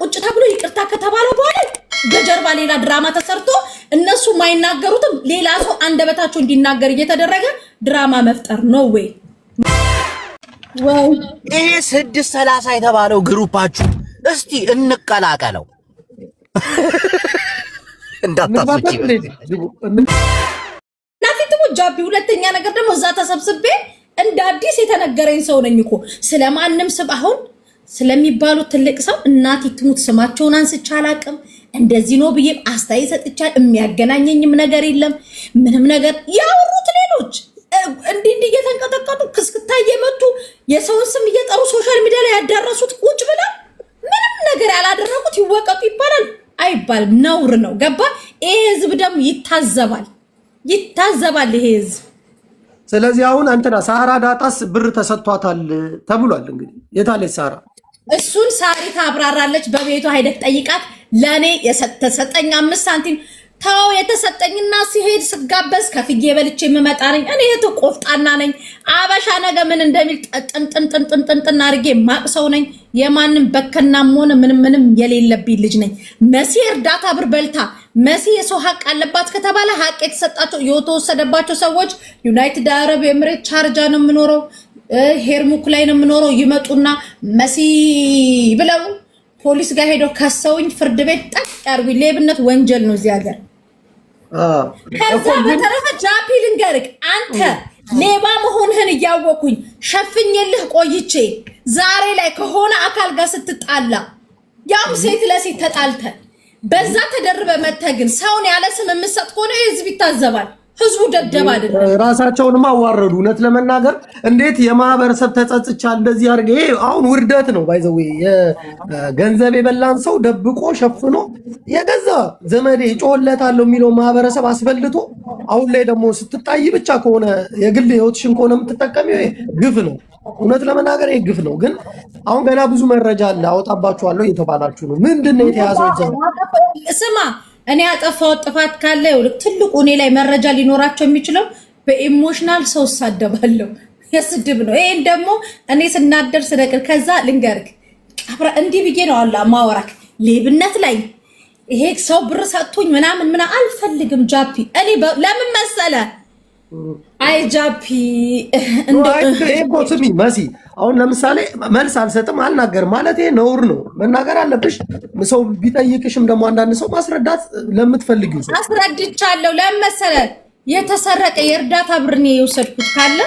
ቁጭ ተብሎ ይቅርታ ከተባለ በኋላ በጀርባ ሌላ ድራማ ተሰርቶ እነሱ ማይናገሩትም ሌላ ሰው አንደበታቸው እንዲናገር እየተደረገ ድራማ መፍጠር ነው ወይ? ይሄ 630 የተባለው ግሩፓችሁ እስቲ እንቀላቀለው። እንዳታስወጪ ናፊት ጃቢ። ሁለተኛ ነገር ደግሞ እዛ ተሰብስቤ እንደ አዲስ የተነገረኝ ሰው ነኝ እኮ ስለማንም ስም አሁን ስለሚባሉት ትልቅ ሰው እናት ይትሙት ስማቸውን አንስቼ አላቅም። እንደዚህ ነው ብዬ አስተያየት ሰጥቻለሁ። የሚያገናኘኝም ነገር የለም ምንም ነገር። ያወሩት ሌሎች እንዲህ እየተንቀጠቀጡ ክስክታ እየመቱ የሰውን ስም እየጠሩ ሶሻል ሚዲያ ላይ ያዳረሱት ቁጭ ብላ ምንም ነገር ያላደረጉት ይወቀጡ ይባላል አይባልም። ነውር ነው። ገባ? ይሄ ህዝብ ደግሞ ይታዘባል ይሄ ህዝብ። ስለዚህ አሁን አንተና ሳራ ዳጣስ ብር ተሰጥቷታል ተብሏል። እንግዲህ የታለች ሳራ? እሱን ሳሪ ታብራራለች። በቤቷ ሄደህ ጠይቃት። ለኔ የተሰጠኝ 5 ሳንቲም ታው የተሰጠኝና ሲሄድ ስጋበዝ ከፍዬ በልቼ የምመጣ ነኝ። እኔ እህቱ ቆፍጣና ነኝ። አበሻ ነገ ምን እንደሚል ጥንጥንጥንጥንጥን አድርጌ ማቅሰው ነኝ። የማንም በከናም ሆነ ምንም የሌለብኝ ልጅ ነኝ። መሲ እርዳታ ብር በልታ መሲ የሰው ሀቅ አለባት ከተባለ ሀቅ የተሰጣቸው የተወሰደባቸው ሰዎች ዩናይትድ አረብ ኤምሬት ቻርጃ ነው የምኖረው፣ ሄርሙክ ላይ ነው የምኖረው። ይመጡና መሲ ብለው ፖሊስ ጋር ሄደው ከሰውኝ ፍርድ ቤት ጠቅ ያርጉኝ። ሌብነት ወንጀል ነው እዚህ ሀገር። ከዛ በተረፈ ጃፒ ልንገርክ፣ አንተ ሌባ መሆንህን እያወኩኝ ሸፍኝልህ ቆይቼ ዛሬ ላይ ከሆነ አካል ጋር ስትጣላ ያም ሴት ለሴት ተጣልተ በዛ ተደርበ መተ ግን ሰውን ያለ ስም የምትሰጥ ከሆነ ህዝብ ይታዘባል። ህዝቡ ደደብ አይደለም። ራሳቸውንም አዋረዱ። እውነት ለመናገር እንዴት የማህበረሰብ ተጸጽቻል እንደዚህ አድርገ። ይሄ አሁን ውርደት ነው። ባይዘው የገንዘብ የበላን ሰው ደብቆ ሸፍኖ የገዛ ዘመዴ ጮህለታለሁ የሚለው ማህበረሰብ አስፈልቶ አሁን ላይ ደግሞ ስትጣይ ብቻ ከሆነ የግል ህይወትሽን ከሆነ የምትጠቀሚው ግፍ ነው። እውነት ለመናገር ይሄ ግፍ ነው። ግን አሁን ገና ብዙ መረጃ አለ አወጣባችኋለሁ እየተባላችሁ ነው። ምንድነው የተያዘው? ስማ እኔ ያጠፋው ጥፋት ካለ ትልቁ እኔ ላይ መረጃ ሊኖራቸው የሚችለው በኢሞሽናል ሰው ሳደባለሁ። የስድብ ነው። ይሄን ደግሞ እኔ ስናደር ስነቅር ከዛ ልንገርክ አብራ እንዲህ ብዬ ነው አላ ማወራክ ሌብነት ላይ ይሄ ሰው ብር ሰጥቶኝ ምናምን አልፈልግም። ጃፒ እኔ ለምን መሰለ አይ ጃፒ እኮ ስሚ መሲ፣ አሁን ለምሳሌ መልስ አልሰጥም አልናገርም ማለት ይሄ ነውር ነው። መናገር አለብሽ። ሰው ቢጠይቅሽም ደግሞ አንዳንድ ሰው ማስረዳት ለምትፈልጊው ሰው አስረድቻለሁ። ለምን መሰለ የተሰረቀ የእርዳታ ብር ነው የወሰድኩት ካለ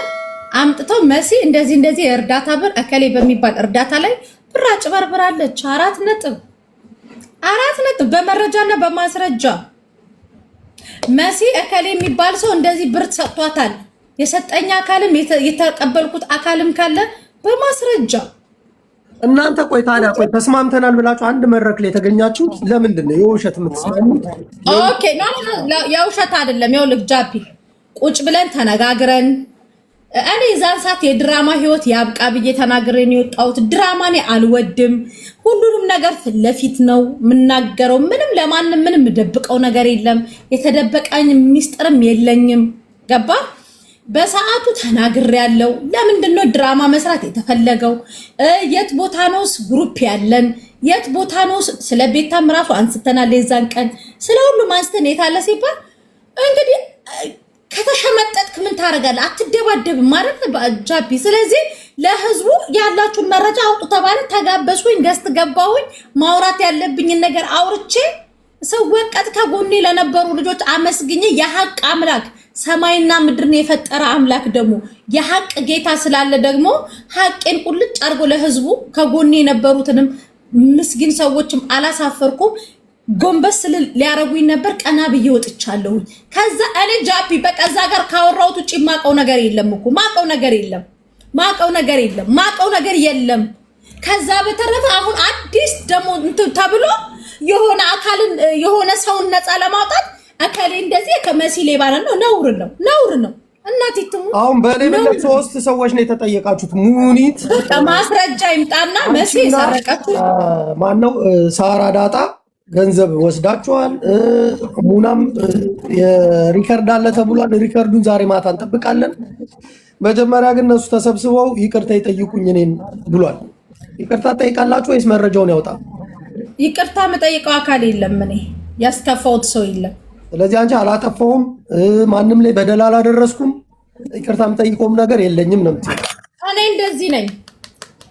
አምጥተው መሲ እንደዚህ የእርዳታ ብር እከሌ በሚባል እርዳታ ላይ ብር አጭበርብራለች 4 ነጥብ በመረጃና በማስረጃ መሲ እከሌ የሚባል ሰው እንደዚህ ብር ተሰጥቷታል። የሰጠኛ አካልም የተቀበልኩት አካልም ካለ በማስረጃ። እናንተ ቆይ ታዲያ ተስማምተናል ብላችሁ አንድ መድረክ ላይ የተገኛችሁት ለምንድን ነው? የውሸት የምትስማሙት? ኦኬ የውሸት አይደለም። ይኸውልህ ጃፒ ቁጭ ብለን ተነጋግረን እኔ ዛን ሰዓት የድራማ ህይወት ያብቃ ብዬ ተናግሬን የወጣሁት። ድራማ እኔ አልወድም። ሁሉንም ነገር ፊት ለፊት ነው የምናገረው። ምንም ለማንም ምንም ደብቀው ነገር የለም። የተደበቀኝ ሚስጥርም የለኝም። ገባ? በሰዓቱ ተናግሬያለሁ። ለምንድነው ድራማ መስራት የተፈለገው? የት ቦታ ነውስ ግሩፕ ያለን? የት ቦታ ነው? ስለ ቤታም ራሱ አንስተናል። የዛን ቀን ስለ ሁሉም አንስተን የታለ ሲባል እንግዲህ ከተሸመጠጥክ ምን ታረጋለህ? አትደባደብም ማለት ጃፒ። ስለዚህ ለህዝቡ ያላችሁን መረጃ አውጡ ተባለ። ተጋበዝኩኝ፣ ገስት ገባሁኝ። ማውራት ያለብኝን ነገር አውርቼ ሰው ወቀት ከጎኔ ለነበሩ ልጆች አመስግኜ የሐቅ አምላክ ሰማይና ምድርን የፈጠረ አምላክ ደግሞ የሐቅ ጌታ ስላለ ደግሞ ሐቄን ቁልጭ አድርጎ ለህዝቡ ከጎኔ የነበሩትንም ምስኪን ሰዎችም አላሳፈርኩም። ጎንበስ ሊያረጉኝ ነበር። ቀና ብዬ ወጥቻለሁ። ከዛ እኔ ጃፒ በቀዛ ጋር ካወራሁት ውጪ ማቀው ነገር የለም እኮ ማቀው ነገር የለም። ከዛ በተረፈ አሁን አዲስ ደግሞ ተብሎ የሆነ አካልን የሆነ ሰውን ነፃ ለማውጣት አካሌ እንደዚህ ከመሲ ሌባ ነው። ነውር ነው። እናት ይትሙ አሁን በሌብነት 3 ሰዎች ነው የተጠየቃችሁት። ሙኒት ማስረጃ ይምጣና መሲ ሰረቀችው ማነው? ሳራ ዳጣ ገንዘብ ወስዳችኋል። ሙናም የሪከርድ አለ ተብሏል። ሪከርዱን ዛሬ ማታ እንጠብቃለን። መጀመሪያ ግን እነሱ ተሰብስበው ይቅርታ ይጠይቁኝ እኔን ብሏል። ይቅርታ ጠይቃላችሁ ወይስ መረጃውን ያውጣ? ይቅርታ መጠየቀው አካል የለም። እኔ ያስከፋውት ሰው የለም። ስለዚህ አንቺ አላጠፋውም፣ ማንም ላይ በደል አላደረስኩም፣ ይቅርታ መጠይቀውም ነገር የለኝም ነው የምትይው። እኔ እንደዚህ ነኝ።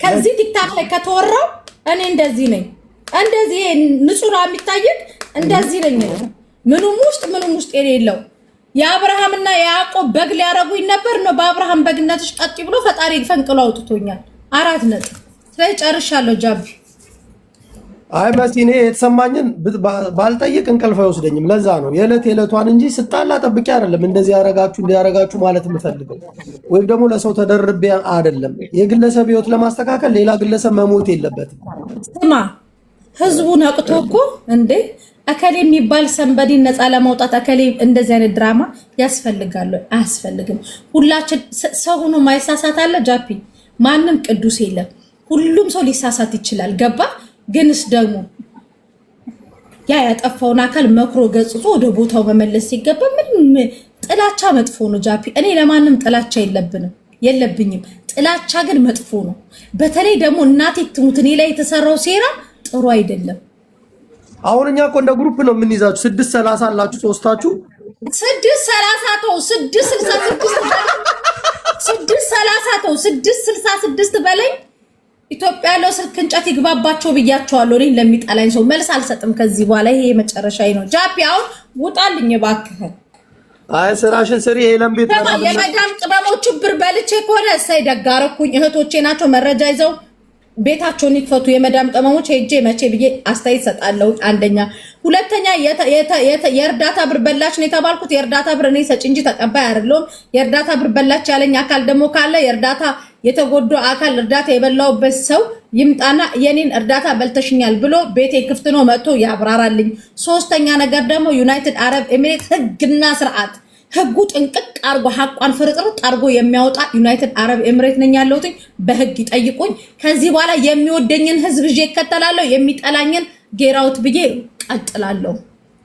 ከዚህ ቲክታክ ላይ ከተወራው እኔ እንደዚህ ነኝ። እንደዚህ ንጹህ ነው የሚታየቅ። እንደዚህ ነኝ። ምኑም ውስጥ የሌለው የአብርሃምና የያዕቆብ በግ ሊያረጉኝ ነበር ነው። በአብርሃም በግነትሽ ቀጥ ብሎ ፈጣሪ ፈንቅሎ አውጥቶኛል። 4 ነጥብ። ስለዚህ ጨርሻለሁ። ጃቢ አይ መሲ እኔ የተሰማኝን ባልጠይቅ እንቅልፍ አይወስደኝም። ለዛ ነው የዕለቷን እንጂ ስጣላ ጠብቄ አይደለም እንደዚህ እንዲያረጋችሁ ማለት የምፈልገው ወይም ደግሞ ለሰው ተደርቤ አይደለም። የግለሰብ ህይወት ለማስተካከል ሌላ ግለሰብ መሞት የለበትም። ስማ ህዝቡ ነቅቶ እኮ እንዴ አከሌ የሚባል ሰንበዲ ነፃ ለማውጣት አከሌ እንደዚህ አይነት ድራማ ያስፈልጋል አያስፈልግም? ሁላችን ሰው ሆኖ ማይሳሳት አለ ጃፒ። ማንም ቅዱስ የለም። ሁሉም ሰው ሊሳሳት ይችላል። ገባ? ግንስ ደግሞ ያ ያጠፋውን አካል መክሮ ገጽጾ ወደ ቦታው መመለስ ሲገባ ምንም ጥላቻ መጥፎ ነው ጃፒ። እኔ ለማንም ጥላቻ የለብኝም። ጥላቻ ግን መጥፎ ነው። በተለይ ደግሞ እናቴ ትሙት እኔ ላይ የተሰራው ሴራ ጥሩ አይደለም። አሁን እኛ እኮ እንደ ግሩፕ ነው የምንይዛችሁ። 6:30 አላችሁ ሶስታችሁ። 6:30 ተው 6:66 በላይ ኢትዮጵያ ያለው ስልክ እንጨት ይግባባቸው ብያቸዋለሁ። እኔ ለሚጠላኝ ሰው መልስ አልሰጥም ከዚህ በኋላ። ይሄ የመጨረሻዬ ነው። ጃፒ አሁን ውጣልኝ እባክህ። አይ ስራሽን ስሪ። የለም ቤት የመዳም ቅመሞች ብር በልቼ ከሆነ እሰይ ደግ አደረኩኝ። እህቶቼ ናቸው መረጃ ይዘው ቤታቸውን ይክፈቱ። የመዳም ቅመሞች ሄጄ መቼ ብዬ አስተያየት ሰጣለሁ። አንደኛ። ሁለተኛ የእርዳታ ብር በላች ነው የተባልኩት። የእርዳታ ብር እኔ ሰጪ እንጂ ተቀባይ አይደለሁም። የእርዳታ ብር በላች ያለኝ አካል ደግሞ ካለ የእርዳታ የተጎዶ አካል እርዳታ የበላውበት ሰው ይምጣና የኔን እርዳታ በልተሽኛል ብሎ ቤቴ ክፍት ነው መጥቶ ያብራራልኝ። ሶስተኛ ነገር ደግሞ ዩናይትድ አረብ ኤሚሬት ህግና ስርዓት ህጉ ጥንቅቅ አርጎ ሐቋን ፍርጥርጥ አርጎ የሚያወጣ ዩናይትድ አረብ ኤሚሬት ነኝ ያለሁት። በህግ ይጠይቁኝ። ከዚህ በኋላ የሚወደኝን ህዝብ ይዤ እከተላለሁ፣ የሚጠላኝን ጌራውት ብዬ ቀጥላለሁ።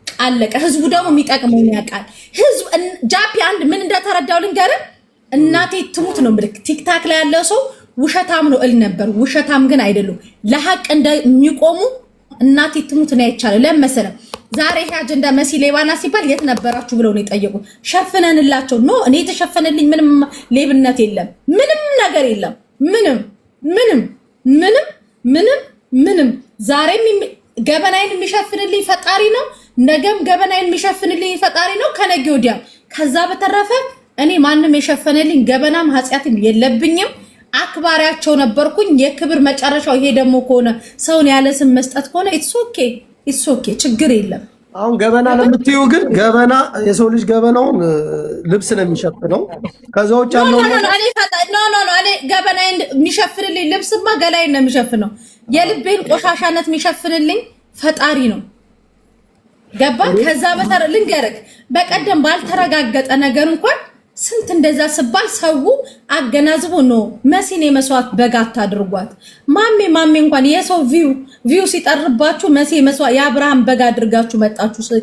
አለቀ። ህዝቡ ደግሞ የሚጠቅመው ያውቃል። ህዝብ ጃፒ አንድ ምን እንደተረዳው ልንገርህ። እናቴ ትሙት ነው ምልክ ቲክታክ ላይ ያለው ሰው ውሸታም ነው እል ነበር። ውሸታም ግን አይደሉም። ለሐቅ እንደሚቆሙ እናቴ ትሙት ነው አይቻለ። ለምን ዛሬ ይሄ አጀንዳ መሲ ሌባና ሲባል የት ነበራችሁ ብለው ነው የጠየቁ። ሸፍነንላቸው ነው። እኔ የተሸፈነልኝ ምንም ሌብነት የለም፣ ምንም ነገር የለም። ምንም ዛሬም ገበናይን የሚሸፍንልኝ ፈጣሪ ነው። ነገም ገበናይን የሚሸፍንልኝ ፈጣሪ ነው። ከነገ ወዲያ ከዛ በተረፈ እኔ ማንም የሸፈነልኝ ገበናም ኃጢአትም የለብኝም። አክባሪያቸው ነበርኩኝ። የክብር መጨረሻው ይሄ ደግሞ ከሆነ ሰውን ያለ ስም መስጠት ከሆነ ኢትስ ኦኬ ችግር የለም። አሁን ገበና ለምትዩ ግን ገበና የሰው ልጅ ገበናውን ልብስ ነው የሚሸፍነው። ከዛ ውጭ ያለው እኔ ገበናዬን የሚሸፍንልኝ ልብስማ ገላዬን ነው የሚሸፍነው። የልቤን ቆሻሻነት የሚሸፍንልኝ ፈጣሪ ነው። ገባ? ከዛ በተረ ልንገርህ፣ በቀደም ባልተረጋገጠ ነገር እንኳን ስንት እንደዛ ስባል ሰው አገናዝቦ ነው መሲን የመስዋዕት በጋት አድርጓት። ማሜ እንኳን የሰው ቪው ሲጠርባችሁ መሲ መስዋዕት የአብርሃም በጋ አድርጋችሁ መጣችሁ።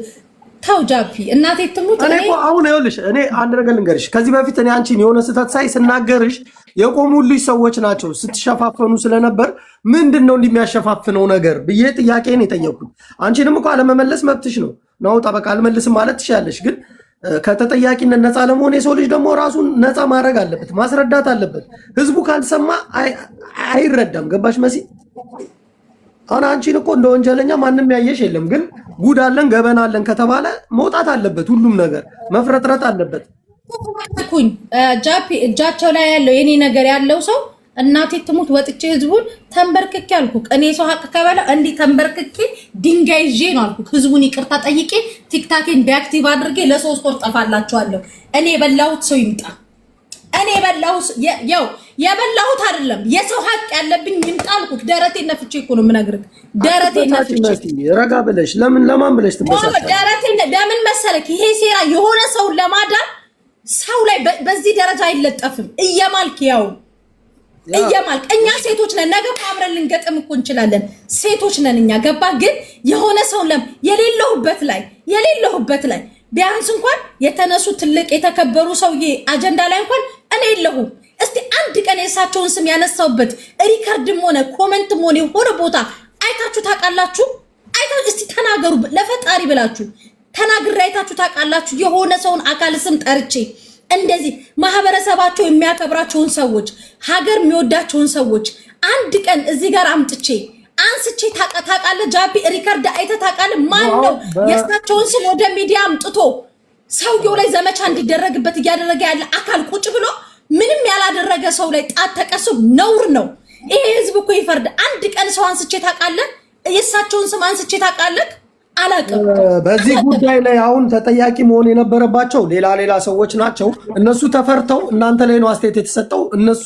ተው ጃፒ እናቴ ትሙት። እኔ አሁን ይኸውልሽ እኔ አንድ ነገር ልንገርሽ። ከዚህ በፊት እኔ አንቺን የሆነ ስህተት ሳይ ስናገርሽ የቆሙልሽ ሰዎች ናቸው ስትሸፋፈኑ ስለነበር ምንድነው እንደሚያሸፋፍነው ነገር ብዬ ጥያቄን የጠየኩት። አንቺንም እኮ አለመመለስ መብትሽ ነው። ጠበቃ አልመልስም ማለት ትችያለሽ ግን ከተጠያቂነት ነፃ ለመሆን የሰው ልጅ ደግሞ ራሱን ነፃ ማድረግ አለበት፣ ማስረዳት አለበት። ህዝቡ ካልሰማ አይረዳም። ገባሽ መሲ? አሁን አንቺን እኮ እንደ ወንጀለኛ ማንም ያየሽ የለም፣ ግን ጉድ አለን ገበና አለን ከተባለ መውጣት አለበት። ሁሉም ነገር መፍረጥረጥ አለበት። ጃፒ እጃቸው ላይ ያለው የኔ ነገር ያለው ሰው እናቴ ትሙት ወጥቼ ህዝቡን ተንበርክኬ አልኩ። እኔ ሰው ሀቅ ከበላ እንዲህ ተንበርክኬ ድንጋይ ይዤ ነው አልኩ። ህዝቡን ይቅርታ ጠይቄ ቲክታኬን ዲአክቲቭ አድርጌ ለ3 ወር ጠፋላችኋለሁ። እኔ የበላሁት ሰው ይምጣ። እኔ የበላሁት አይደለም የሰው ሀቅ ያለብኝ ይምጣ አልኩ። ደረቴን ነፍቼ እኮ ነው የምነግርህ። ደረቴን ነፍቼ ረጋ ብለሽ ለማን ብለሽ ትበሳለሽ? ደረቴን ለምን መሰለክ? ይሄ ሴራ የሆነ ሰው ለማዳን ሰው ላይ በዚህ ደረጃ አይለጠፍም። እየማልክ እኛ ሴቶች ነን። ነገ አብረን ልንገጥም እኮ እንችላለን። ሴቶች ነን እኛ። ገባ? ግን የሆነ ሰው የሌለሁበት ላይ ቢያንስ እንኳን የተነሱ ትልቅ የተከበሩ ሰውዬ አጀንዳ ላይ እንኳን እኔ የለሁም። እስቲ አንድ ቀን የእሳቸውን ስም ያነሳውበት ሪከርድም ሆነ ኮመንትም ሆነ የሆነ ቦታ አይታችሁ ታውቃላችሁ? አይታችሁ እስቲ ተናገሩ ለፈጣሪ ብላችሁ ተናግሬ አይታችሁ ታውቃላችሁ? የሆነ ሰውን አካል ስም ጠርቼ እንደዚህ ማህበረሰባቸው የሚያከብራቸውን ሰዎች ሀገር የሚወዳቸውን ሰዎች አንድ ቀን እዚህ ጋር አምጥቼ አንስቼ ታውቃለህ? ጃፒ ሪከርድ አይተህ ታውቃለህ? ማን ነው የእሳቸውን ስም ወደ ሚዲያ አምጥቶ ሰውየው ላይ ዘመቻ እንዲደረግበት እያደረገ ያለ አካል ቁጭ ብሎ ምንም ያላደረገ ሰው ላይ ጣት ተቀሶ ነውር ነው። ይሄ ህዝብ እኮ ይፈርድ። አንድ ቀን ሰው አንስቼ ታውቃለህ? የእሳቸውን ስም አንስቼ ታውቃለህ? አላውቅም። በዚህ ጉዳይ ላይ አሁን ተጠያቂ መሆን የነበረባቸው ሌላ ሰዎች ናቸው። እነሱ ተፈርተው እናንተ ላይ ነው አስተያየት የተሰጠው።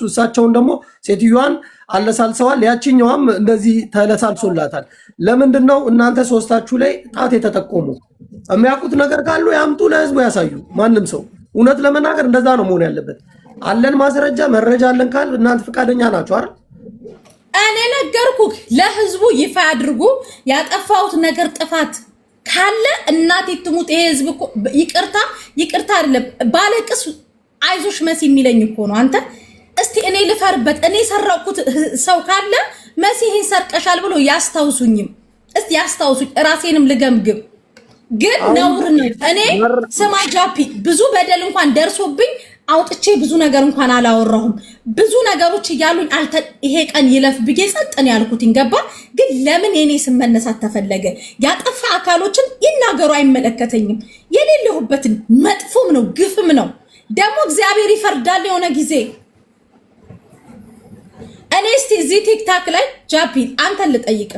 እሳቸውን ደግሞ ሴትዮዋን አለሳልሰዋል። ያችኛዋም እንደዚህ ተለሳልሶላታል። ለምንድን ነው እናንተ ሶስታችሁ ላይ ጣት የተጠቆሙ? የሚያውቁት ነገር ካሉ ያምጡ፣ ለህዝቡ ያሳዩ። ማንም ሰው እውነት ለመናገር እንደዛ ነው መሆን ያለበት። አለን ማስረጃ መረጃ አለን ካል እናንተ ፈቃደኛ ናችሁ አይደል? እኔ ነገርኩህ፣ ለህዝቡ ይፋ አድርጉ። ያጠፋሁት ነገር ጥፋት ካለ እናቴ ትሙት። ይሄ ህዝብ እኮ ይቅርታ አይደለም ባለቅስ አይዞሽ መሲ የሚለኝ እኮ ነው። አንተ እስቲ እኔ ልፈርበት። እኔ ሰራኩት ሰው ካለ መሲ ይሄን ሰርቀሻል ብሎ ያስታውሱኝም። እስቲ ያስታውሱኝ፣ ራሴንም ልገምግም። ግን ነውር ነው። እኔ ስማ ጃፒ ብዙ በደል እንኳን ደርሶብኝ አውጥቼ ብዙ ነገር እንኳን አላወራሁም። ብዙ ነገሮች እያሉኝ ይሄ ቀን ይለፍ ብዬ ጸጥን ያልኩትኝ ገባ። ግን ለምን የኔ ስም መነሳት ተፈለገ? ያጠፋ አካሎችን ይናገሩ፣ አይመለከተኝም። የሌለሁበትን መጥፎም ነው ግፍም ነው ደግሞ እግዚአብሔር ይፈርዳል የሆነ ጊዜ። እኔ እስቲ እዚህ ቲክታክ ላይ ጃፒ አንተን ልጠይቅ።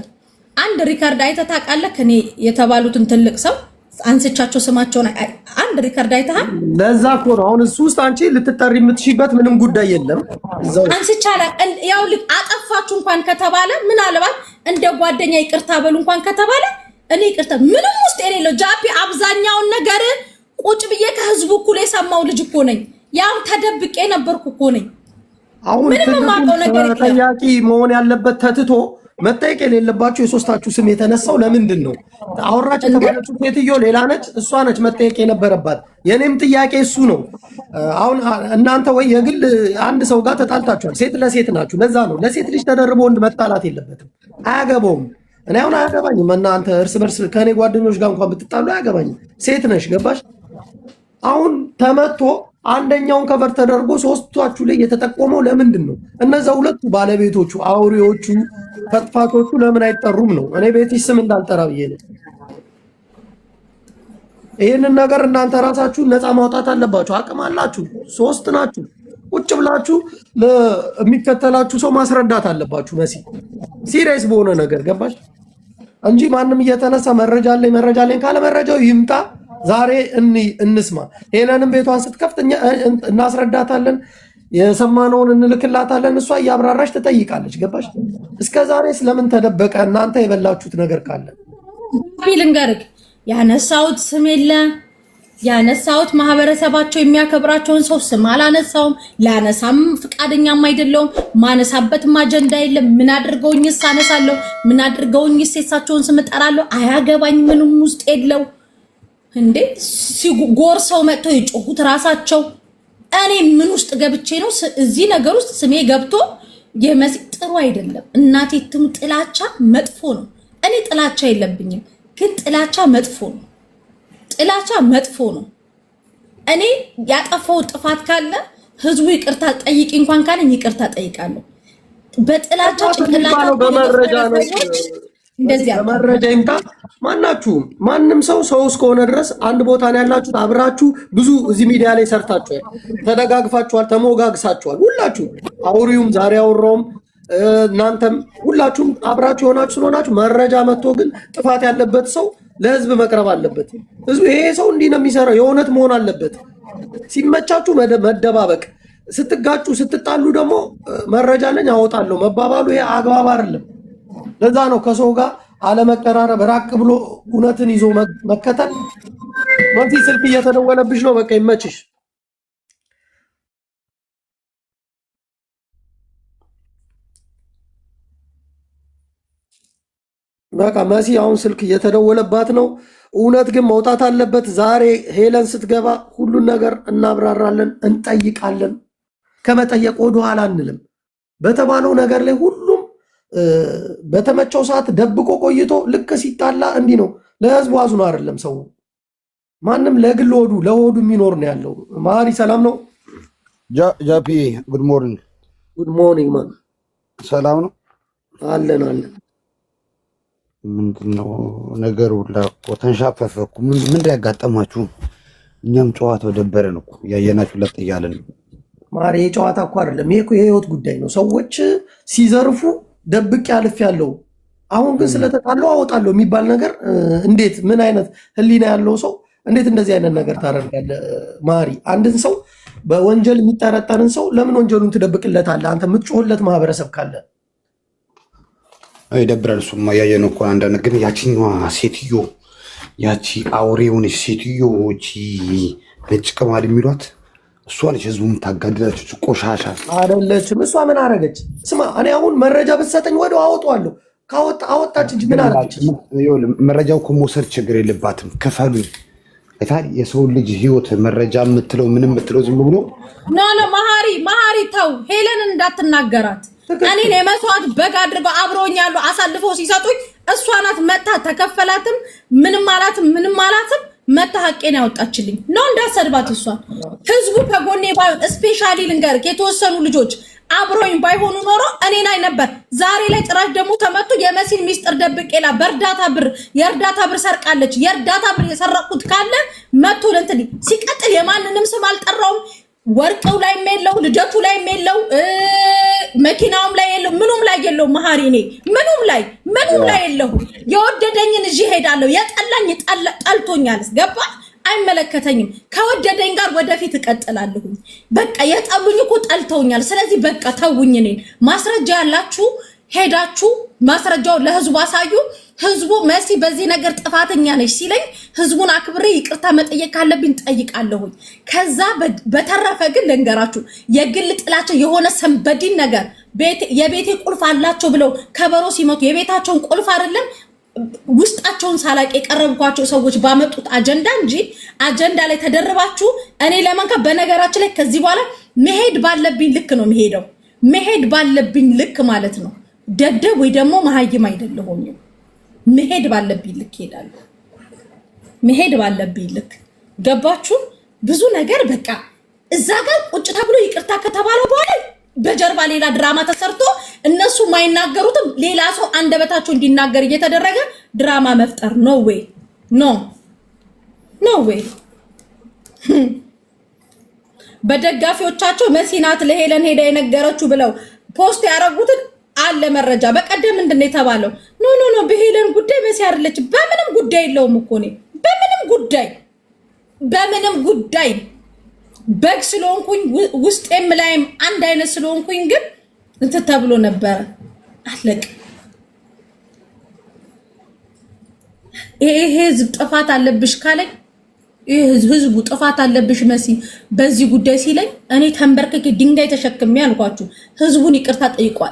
አንድ ሪካርድ አይተህ ታውቃለህ? ከኔ የተባሉትን ትልቅ ሰው አንስቻቸው ስማቸውን አንድ ሪከርድ አይተሃል? ለዛ እኮ ነው አሁን እሱ ውስጥ አንቺ ልትጠሪ የምትሽበት ምንም ጉዳይ የለም። አንስቻላ ያው አጠፋችሁ እንኳን ከተባለ ምናልባት እንደ ጓደኛ ይቅርታ በሉ እንኳን ከተባለ እኔ ይቅርታ ምንም ውስጥ የሌለው ጃፒ አብዛኛውን ነገር ቁጭ ብዬ ከህዝቡ እኩል የሰማው ልጅ እኮ ነኝ። ያው ተደብቄ ነበርኩ እኮ ነኝ። አሁን ምንም ማቀው ነገር ተጠያቂ መሆን ያለበት ተትቶ መጠየቅ የሌለባችሁ የሶስታችሁ ስም የተነሳው ለምንድን ነው? አወራች የተባለችው ሴትዮ ሌላ ነች፣ እሷ ነች መጠየቅ የነበረባት። የኔም ጥያቄ እሱ ነው። አሁን እናንተ ወይ የግል አንድ ሰው ጋር ተጣልታችኋል፣ ሴት ለሴት ናችሁ። ለዛ ነው ለሴት ልጅ ተደርቦ ወንድ መጣላት የለበትም። አያገባውም። እኔ አሁን አያገባኝም። እናንተ እርስ በርስ ከኔ ጓደኞች ጋር እንኳን ብትጣሉ አያገባኝም። ሴት ነሽ፣ ገባሽ? አሁን ተመቶ አንደኛውን ከቨር ተደርጎ ሶስታችሁ ላይ የተጠቆመው ለምንድን ነው? እነዛ ሁለቱ ባለቤቶቹ አውሬዎቹ ፈጥፋቶቹ ለምን አይጠሩም ነው? እኔ ቤትሽ ስም እንዳልጠራ ብዬ ነው። ይህንን ነገር እናንተ ራሳችሁ ነፃ ማውጣት አለባችሁ። አቅም አላችሁ፣ ሶስት ናችሁ። ቁጭ ብላችሁ ለሚከተላችሁ ሰው ማስረዳት አለባችሁ። መሲ ሲሪየስ በሆነ ነገር ገባሽ? እንጂ ማንም እየተነሳ መረጃ አለኝ ካለ መረጃው ይምጣ። ዛሬ እንስማ። ሄለንም ቤቷን ስትከፍት እናስረዳታለን፣ የሰማነውን እንልክላታለን። እሷ እያብራራች ትጠይቃለች። ገባሽ? እስከ ዛሬ ስለምን ተደበቀ? እናንተ የበላችሁት ነገር ካለ ልንገርህ። ያነሳሁት ስም የለ፣ ያነሳሁት ማህበረሰባቸው የሚያከብራቸውን ሰው ስም አላነሳውም። ላነሳም ፍቃደኛም አይደለውም። ማነሳበትም አጀንዳ የለም። ምን አድርገውኝስ አነሳለሁ? ምን አድርገውኝስ የሳቸውን ስም እጠራለሁ? አያገባኝ። ምንም ውስጥ የለው እንዴ ጎርሰው መጥተው የጮሁት ራሳቸው። እኔ ምን ውስጥ ገብቼ ነው እዚህ ነገር ውስጥ ስሜ ገብቶ? የመሲ ጥሩ አይደለም። እናቴ ትም ጥላቻ መጥፎ ነው። እኔ ጥላቻ የለብኝም፣ ግን ጥላቻ መጥፎ ነው። ጥላቻ መጥፎ ነው። እኔ ያጠፋው ጥፋት ካለ ህዝቡ ይቅርታ ጠይቂ እንኳን ካለኝ ይቅርታ ጠይቃለሁ። በጥላቻ ጭንቅላታቸው በመረጃ ነው እንደዚህ በመረጃ ይምጣ። ማናችሁም ማንም ሰው እስከሆነ ድረስ አንድ ቦታ ነው ያላችሁት። አብራችሁ ብዙ እዚህ ሚዲያ ላይ ሰርታችኋል፣ ተደጋግፋችኋል፣ ተሞጋግሳችኋል። ሁላችሁ አውሪውም ዛሬ አውራውም እናንተም ሁላችሁም አብራችሁ የሆናችሁ ስለሆናችሁ መረጃ መጥቶ ግን ጥፋት ያለበት ሰው ለህዝብ መቅረብ አለበት። ህዝቡ ይሄ ሰው እንዲህ ነው የሚሰራው የእውነት መሆን አለበት። ሲመቻችሁ መደባበቅ፣ ስትጋጩ ስትጣሉ ደግሞ መረጃ አለኝ አወጣለሁ መባባሉ ይሄ አግባብ አይደለም። ለዛ ነው ከሰው ጋር አለመቀራረብ፣ ራቅ ብሎ እውነትን ይዞ መከተል። መሲ ስልክ እየተደወለብሽ ነው፣ በቃ ይመችሽ። በቃ መሲ አሁን ስልክ እየተደወለባት ነው። እውነት ግን መውጣት አለበት። ዛሬ ሄለን ስትገባ ሁሉን ነገር እናብራራለን፣ እንጠይቃለን። ከመጠየቅ ወደኋላ አንልም። በተባለው ነገር ላይ ሁሉም በተመቸው ሰዓት ደብቆ ቆይቶ ልክ ሲጣላ እንዲህ ነው። ለህዝቡ አዝኖ አይደለም ሰው ማንም ለግል ሆዱ ለሆዱ የሚኖር ነው ያለው። ማሪ ሰላም ነው? ጃፒ ጉድ ሞርኒንግ። ጉድ ሞርኒንግ ማን ሰላም ነው? አለን አለን። ምንድነው ነገሩ? ተንሻፈፈ እኮ ምን ያጋጠማችሁ? እኛም ጨዋታው ደበረን እኮ ያየናችሁ ለጥ እያለን። ማሪ የጨዋታ እኮ አይደለም ይሄ እኮ የህይወት ጉዳይ ነው። ሰዎች ሲዘርፉ ደብቅ ያልፍ ያለው አሁን ግን ስለተጣለው አወጣለሁ የሚባል ነገር እንዴት ምን አይነት ህሊና ያለው ሰው እንዴት እንደዚህ አይነት ነገር ታደርጋለህ? ማሪ አንድን ሰው በወንጀል የሚጠረጠርን ሰው ለምን ወንጀሉን ትደብቅለታለህ? አንተ የምትጮህለት ማህበረሰብ ካለ ይደብራል። እሱማ ያየነው እኮ አንዳንድ ግን ያቺኛዋ ሴትዮ ያቺ አውሬውን ሴትዮ እቺ ነጭ ቅማል የሚሏት እሷ ነች ህዝቡ የምታጋድላችሁ። ቆሻሻ አይደለችም እሷ። ምን አረገች? ስማ እኔ አሁን መረጃ ብትሰጠኝ ወዲያው አወጣዋለሁ። አወጣች እንጂ ምን አረገች? መረጃው እኮ መውሰድ ችግር የለባትም። ክፈሉኝ። የሰው ልጅ ህይወት መረጃ የምትለው ምን የምትለው ዝም ብሎ መሀሪ ተው፣ ሄለን እንዳትናገራት። እኔን የመስዋዕት በግ አድርገው አብረውኛሉ አሳልፈው ሲሰጡኝ እሷ ናት መታ ተከፈላትም ምንም አላትም መታ ሀቄን ያወጣችልኝ ነው። እንዳሰድባት እሷን ህዝቡ ከጎኔ ባይሆን ስፔሻሊ ልንገርህ የተወሰኑ ልጆች አብሮኝ ባይሆኑ ኖሮ እኔ ላይ ነበር። ዛሬ ላይ ጭራሽ ደግሞ ተመቱ። የመሲል ሚስጥር ደብቄላ የእርዳታ ብር ሰርቃለች። የእርዳታ ብር የሰረቁት ካለ መቶ ለእንትን ሲቀጥል የማንንም ስም አልጠራውም። ወርቀው ላይ የለው፣ ልደቱ ላይ የለው፣ መኪናውም ላይ የለው፣ ምኑም ላይ የለው። መሀሪ እኔ ምኑም ላይ የለው። የወደደኝን እዚህ ሄዳለሁ። የጠላኝ ጠልቶኛል። ገባ? አይመለከተኝም። ከወደደኝ ጋር ወደፊት እቀጥላለሁ። በቃ የጠሉኝ እኮ ጠልተውኛል። ስለዚህ በቃ ተውኝ። እኔን ማስረጃ ያላችሁ ሄዳችሁ ማስረጃውን ለህዝቡ አሳዩ። ህዝቡ መሲ በዚህ ነገር ጥፋተኛ ነች ሲለኝ ህዝቡን አክብሬ ይቅርታ መጠየቅ ካለብኝ ጠይቃለሁኝ። ከዛ በተረፈ ግን ልንገራችሁ የግል ጥላቸው የሆነ ሰንበዲን ነገር የቤቴ ቁልፍ አላቸው ብለው ከበሮ ሲመቱ የቤታቸውን ቁልፍ አይደለም ውስጣቸውን ሳላቅ የቀረብኳቸው ሰዎች ባመጡት አጀንዳ እንጂ አጀንዳ ላይ ተደርባችሁ እኔ ለማንካ በነገራችን ላይ ከዚህ በኋላ መሄድ ባለብኝ ልክ ነው መሄደው። መሄድ ባለብኝ ልክ ማለት ነው። ደደብ ወይ ደግሞ መሀይም አይደለሁም። መሄድ ባለብኝ ልክ ሄዳለሁ። መሄድ ባለብኝ ልክ ገባችሁ? ብዙ ነገር በቃ እዛ ጋር ቁጭ ተብሎ ይቅርታ ከተባለ በኋላ በጀርባ ሌላ ድራማ ተሰርቶ እነሱ ማይናገሩትም ሌላ ሰው አንደበታቸው እንዲናገር እየተደረገ ድራማ መፍጠር ኖ ዌይ። በደጋፊዎቻቸው መሲናት ለሄለን ሄዳ የነገረችው ብለው ፖስት ያደረጉትን አለ መረጃ። በቀደም ምንድነው የተባለው? ኖ በሄለን ጉዳይ መሲ አይደለች። በምንም ጉዳይ የለውም እኮ እኔ በምንም ጉዳይ በግ ስለሆንኩኝ ውስጤም ላይም አንድ አይነት ስለሆንኩኝ ግን እንትን ተብሎ ነበረ። አለቅ ይሄ ህዝብ ጥፋት አለብሽ ካለኝ ህዝቡ ጥፋት አለብሽ መሲ በዚህ ጉዳይ ሲለኝ እኔ ተንበርክኬ ድንጋይ ተሸክሜ አልኳችሁ ህዝቡን ይቅርታ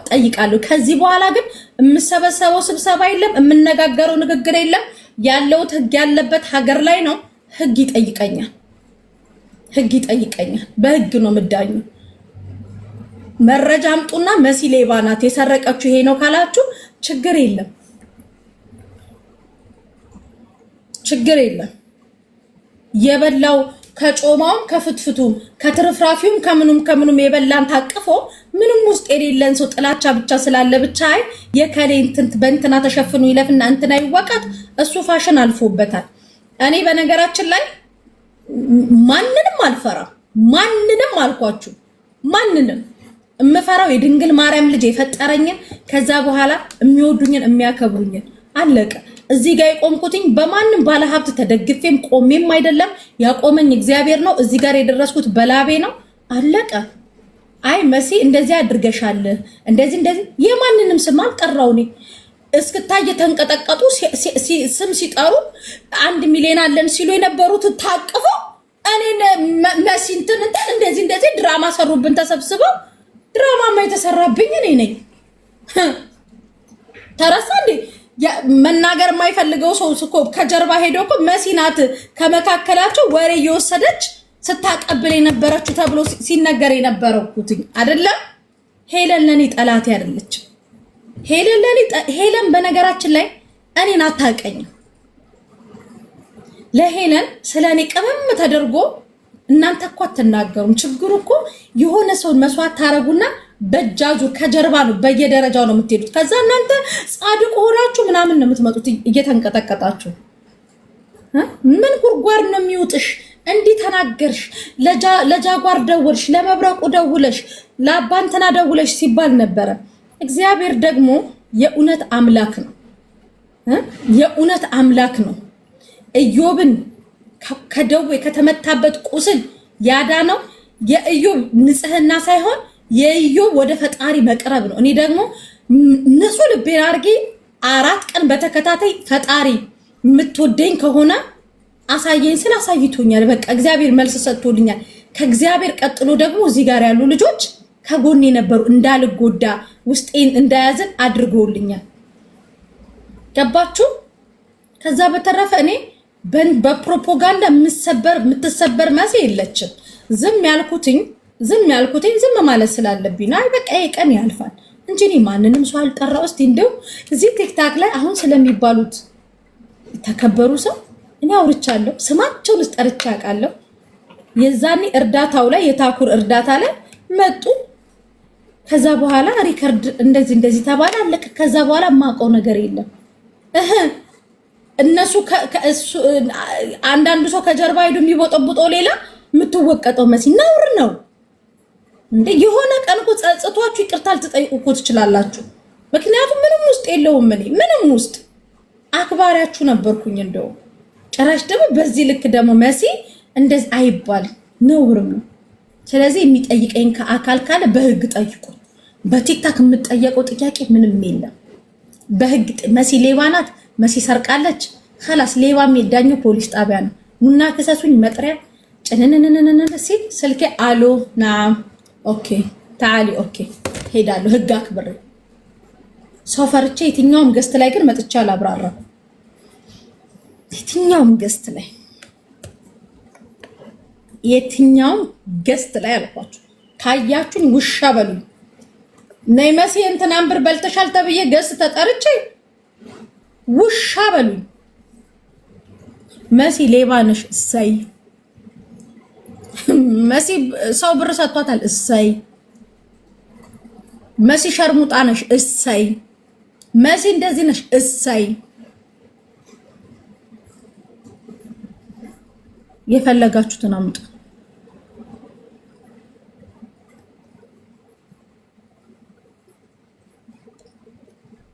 ጠይቃለሁ። ከዚህ በኋላ ግን የምሰበሰበው ስብሰባ የለም፣ የምነጋገረው ንግግር የለም። ያለው ህግ ያለበት ሀገር ላይ ነው። ህግ ይጠይቀኛል። በህግ ነው ምዳኙ። መረጃ አምጡና መሲ ሌባ ናት የሰረቀችው ይሄ ነው ካላችሁ ችግር የለም። የበላው ከጮማውም ከፍትፍቱም ከትርፍራፊውም ከምኑም የበላን ታቅፎ ምንም ውስጥ የሌለን ሰው ጥላቻ ብቻ ስላለ ብቻ የከሌ በእንትና ተሸፍኑ ይለፍና እንትና ይወቃት እሱ ፋሽን አልፎበታል። እኔ በነገራችን ላይ ማንንም አልፈራም። ማንንም አልኳችሁ ማንንም እምፈራው የድንግል ማርያም ልጅ የፈጠረኝን ከዛ በኋላ የሚወዱኝን የሚያከብሩኝን አለቀ። እዚህ ጋር የቆምኩትኝ በማንም ባለሀብት ተደግፌም ቆሜም አይደለም። ያቆመኝ እግዚአብሔር ነው። እዚህ ጋር የደረስኩት በላቤ ነው። አለቀ። አይ መሲ እንደዚህ አድርገሻል እንደዚህ የማንንም ስም አልጠራው። እኔ እስክታይ ተንቀጠቀጡ ስም ሲጠሩ 1 ሚሊዮን አለን ሲሉ የነበሩት ታቅፈው እኔን መሲ እንትን እንደዚህ ድራማ ሰሩብን ተሰብስበው። ድራማማ የተሰራብኝ እኔ ነኝ። ተረሳ እንዴ? መናገር የማይፈልገው ሰው እኮ ከጀርባ ሄዶ እኮ መሲ ናት ከመካከላቸው ወሬ እየወሰደች ስታቀብል የነበረችው ተብሎ ሲነገር የነበረው አይደለም። ሄለን ለኔ ጠላቴ አይደለችም። ሄለን በነገራችን ላይ እኔን አታውቀኝም። ለሄለን ስለኔ ቅመም ተደርጎ እናንተ እኮ አትናገሩም። ችግሩ እኮ የሆነ ሰውን መስዋዕት ታረጉና በእጃዙ ከጀርባ ነው በየደረጃው ነው የምትሄዱት። ከዛ እናንተ ጻድቅ ሆናችሁ ምናምን ነው የምትመጡት እየተንቀጠቀጣችሁ። ምን ጉርጓር ነው የሚውጥሽ? እንዲህ ተናገርሽ፣ ለጃጓር ደውልሽ፣ ለመብረቁ ደውለሽ፣ ለአባንተና ደውለሽ ሲባል ነበረ። እግዚአብሔር ደግሞ የእውነት አምላክ ነው። የእውነት አምላክ ነው። ኢዮብን ከደዌ ከተመታበት ቁስል ያዳነው የኢዮብ ንጽህና ሳይሆን የኢዮብ ወደ ፈጣሪ መቅረብ ነው። እኔ ደግሞ እነሱ ልቤን አድርጌ 4 ቀን በተከታታይ ፈጣሪ የምትወደኝ ከሆነ አሳየኝ ስለ አሳይቶኛል። በቃ እግዚአብሔር መልስ ሰጥቶልኛል። ከእግዚአብሔር ቀጥሎ ደግሞ እዚህ ጋር ያሉ ልጆች ከጎኔ ነበሩ። እንዳልጎዳ ውስጤን እንዳያዝን አድርጎልኛል። ገባችሁ? ከዛ በተረፈ እኔ በፕሮፓጋንዳ የምትሰበር መሲ የለችም። ዝም ያልኩትኝ ዝም ማለት ስላለብኝ ነው። በቃ ይሄ ቀን ያልፋል እንጂ እኔ ማንንም ሰው አልጠራው። እስቲ እንደው እዚህ ቲክታክ ላይ አሁን ስለሚባሉት ተከበሩ ሰው እኔ አውርቻለሁ። ስማቸውን ጠርቼ አውቃለሁ። የዛኔ እርዳታው ላይ የታኩር እርዳታ ላይ መጡ። ከዛ በኋላ ሪከርድ እንደዚህ ተባለ፣ አለቀ። ከዛ በኋላ የማውቀው ነገር የለም። እነሱ አንዳንዱ ሰው ከጀርባ ሄዱ የሚቦጠቡጠው ሌላ፣ የምትወቀጠው መሲ ነውር ነው እንዴ! የሆነ ቀን እኮ ጸጽቷችሁ ይቅርታ ልትጠይቁ እኮ ትችላላችሁ። ምክንያቱም ምንም ውስጥ የለውም። እኔ ምንም ውስጥ አክባሪያችሁ ነበርኩኝ። እንደው ጭራሽ ደግሞ በዚህ ልክ ደግሞ መሲ እንደዚህ አይባል፣ ነውርም ነው። ስለዚህ የሚጠይቀኝ ከአካል ካለ በህግ ጠይቁ። በቲክታክ የምጠየቀው ጥያቄ ምንም የለም። በህግ መሲ ሌባ ናት፣ መሲ ሰርቃለች፣ خلاص ሌባ የሚዳኘው ፖሊስ ጣቢያ ነው። ሙና ከሰሱኝ መጥሪያ ጭንንንንንን ሲል ስልኬ አሎ ናም ኦኬ ታሊ ኦኬ ሄዳለሁ። ህግ አክብሬ ሰው ፈርቼ የትኛውም ገስት ላይ ግን መጥቻ አላብራራም። የትኛውም ገስት ላይ አልኳችሁ። ካያችሁኝ ውሻ በሉኝ። ነይ መሲ እንትናን ብር በልተሻል ተብዬ ገስት ተጠርቼ ውሻ በሉኝ። መሲ ሌባ ነሽ፣ እሰይ። መሲ ሰው ብር ሰጥቷታል፣ እሰይ። መሲ ሸርሙጣ ነሽ፣ እሰይ። መሲ እንደዚህ ነሽ፣ እሰይ። የፈለጋችሁትን አምጡ።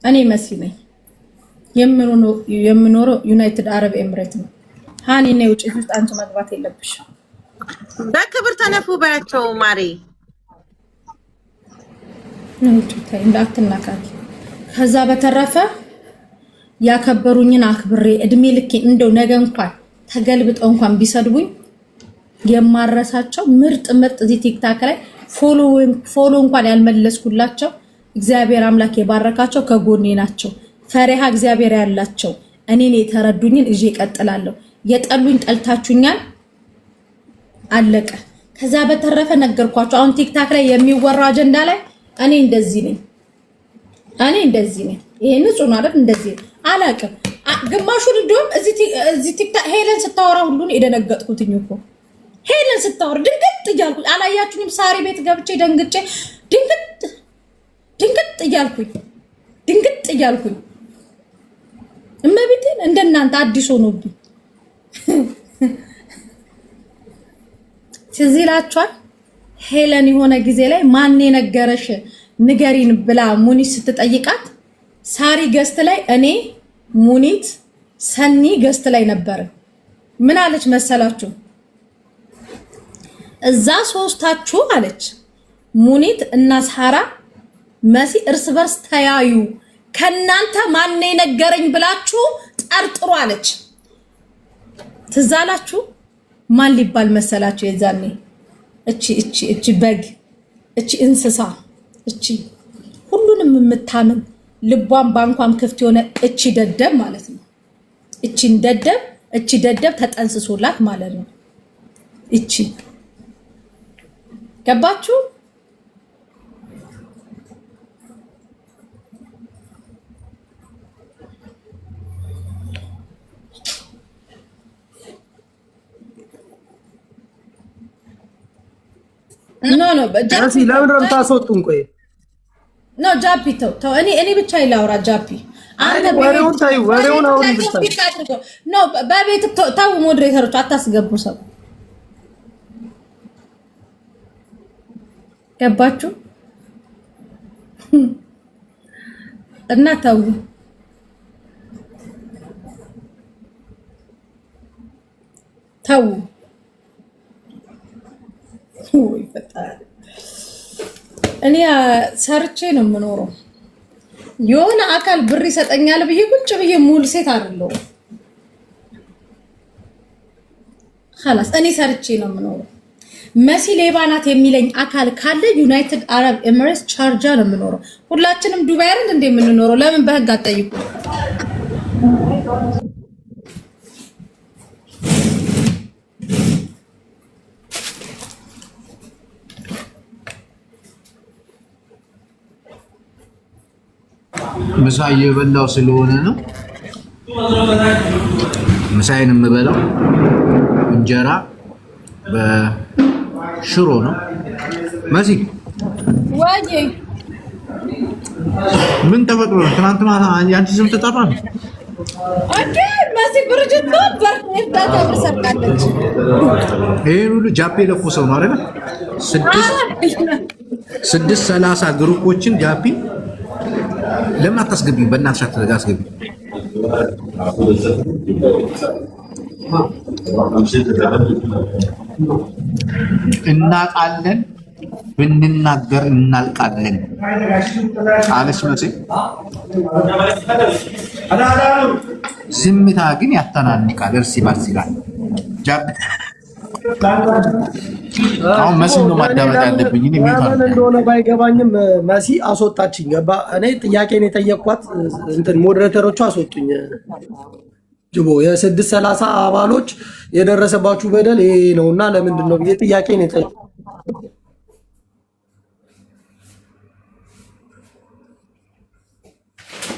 እኔ መሲ ነኝ። የምኖረው ዩናይትድ አረብ ኤምሬት ነው። ሃኒ ነው ውጪ ውስጥ አንቺ መግባት የለብሽ። በክብር ተነፉ ባያቸው ማሪ ነው ታይ እንዳትናካል። ከዛ በተረፈ ያከበሩኝን አክብሬ እድሜ ልኬ እንደው ነገ እንኳን ተገልብጠው እንኳን ቢሰድቡኝ የማረሳቸው ምርጥ እዚህ ቲክታክ ላይ ፎሎ እንኳን ያልመለስኩላቸው እግዚአብሔር አምላክ የባረካቸው ከጎኔ ናቸው። ፈሪሃ እግዚአብሔር ያላቸው እኔን የተረዱኝን እጄ እቀጥላለሁ። የጠሉኝ ጠልታችሁኛል፣ አለቀ። ከዛ በተረፈ ነገርኳቸው። አሁን ቲክታክ ላይ የሚወራ አጀንዳ ላይ እኔ እንደዚህ ነኝ። ይሄ ንጹህ ነው አይደል? እንደዚህ አላውቅም። ግማሹን እንደውም እዚህ ቲክታክ ሄለን ስታወራ ሁሉን የደነገጥኩትኝ እኮ ሄለን ስታወራ ድንግጥ እያልኩኝ አላያችሁኝም? ሳሪ ቤት ገብቼ ደንግጬ ድንግጥ እያልኩኝ እመቤቴን እንደናንተ አዲስ ሆኖብኝ ትዝ ይላችኋል። ሄለን የሆነ ጊዜ ላይ ማን የነገረሽ ንገሪን ብላ ሙኒት ስትጠይቃት ሳሪ ገስት ላይ እኔ ሙኒት ሰኒ ገስት ላይ ነበር። ምን አለች መሰላችሁ? እዛ ሶስታችሁ አለች ሙኒት እና ሳራ መሲ እርስ በርስ ተያዩ፣ ከናንተ ማን የነገረኝ ብላችሁ ጠርጥሩ አለች። ትዝ አላችሁ? ማን ሊባል መሰላችሁ? የዛኔ እቺ በግ፣ እቺ እንስሳ፣ እቺ ሁሉንም የምታምን ልቧን ባንኳም ክፍት የሆነ እቺ ደደብ ማለት ነው። እቺ ደደብ ተጠንስሶላት ማለት ነው። እቺ ገባችሁ? ኖ መሲ ለምን ነው የምታስወጡን? ቆይ ኖ ጃፒ ተው እኔ ብቻ ይላውራ ጃፒ አንተ ወሬውን አውሪ ብቻ ኖ በቤት ተው ሞዴሬተሮች አታስገቡ ሰው ገባችሁ እና ተው እኔ ሰርቼ ነው የምኖረው። የሆነ አካል ብር ይሰጠኛል ብዬ ቁጭ ብዬ ሙሉ ሴት አይደለሁ። خلاص እኔ ሰርቼ ነው የምኖረው። መሲ ሌባ ናት የሚለኝ አካል ካለ ዩናይትድ አረብ ኤሚሬትስ ቻርጃ ነው የምኖረው። ሁላችንም ዱባይ አይደል እንደ የምንኖረው? ለምን በህግ አትጠይቁ? ምሳ እየበላው ስለሆነ ነው። ምሳዬን የምበላው እንጀራ በሽሮ ነው። መሲ ዋጄ ምን ተፈጥሮ ነው? ትናንት ማታ ያንቺ ስም ተጠራ ነው። ኦኬ መሲ ብርጅት በር እርዳታ ብሰርቃለች። ይሄን ሁሉ ጃፔ ለኮሰው ነው አይደል? 630 ግሩፖችን ጃፒ ለምን አታስገቢም? በእናትሽ አታስገቢ። እናቃለን ብንናገር እናልቃለን አለች መሲ። ዝምታ ግን ያተናንቃል፣ እርስ ይበርስ ይላል። አሁን መሲ ነው ማዳመጥ ያለብኝ። እኔ ምን እንደሆነ ባይገባኝም መሲ አስወጣችኝ። ገባ? እኔ ጥያቄን የጠየቅኳት እንትን ሞዴሬተሮቹ አስወጡኝ። ጅቦ የ630 አባሎች የደረሰባችሁ በደል ይሄ ነውና ለምንድን ነው ብዬ ጥያቄን የጠየቅኳት።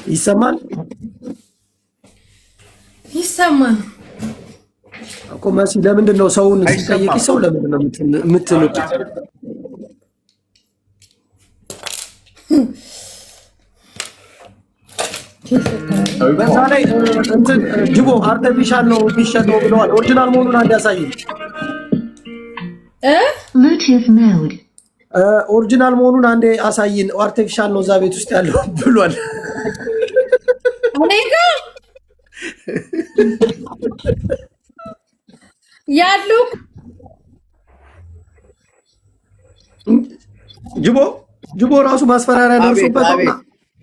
ይሰማል እኮ መሲ። ለምንድን ነው ሰውን ሲጠይቅ ሰው ለምንድን ነው የምትሉት? በዛ ላይ እንትን ጅቦ አርቲፊሻል ነው የሚሸጠው ብለዋል። ኦሪጂናል መሆኑን አንድ ያሳይ። ኦሪጂናል መሆኑን አንዴ አሳይን። አርቲፊሻል ነው እዛ ቤት ውስጥ ያለው ብሏል። ያለው ጅቦ ራሱ ማስፈራሪያ ደርሶበት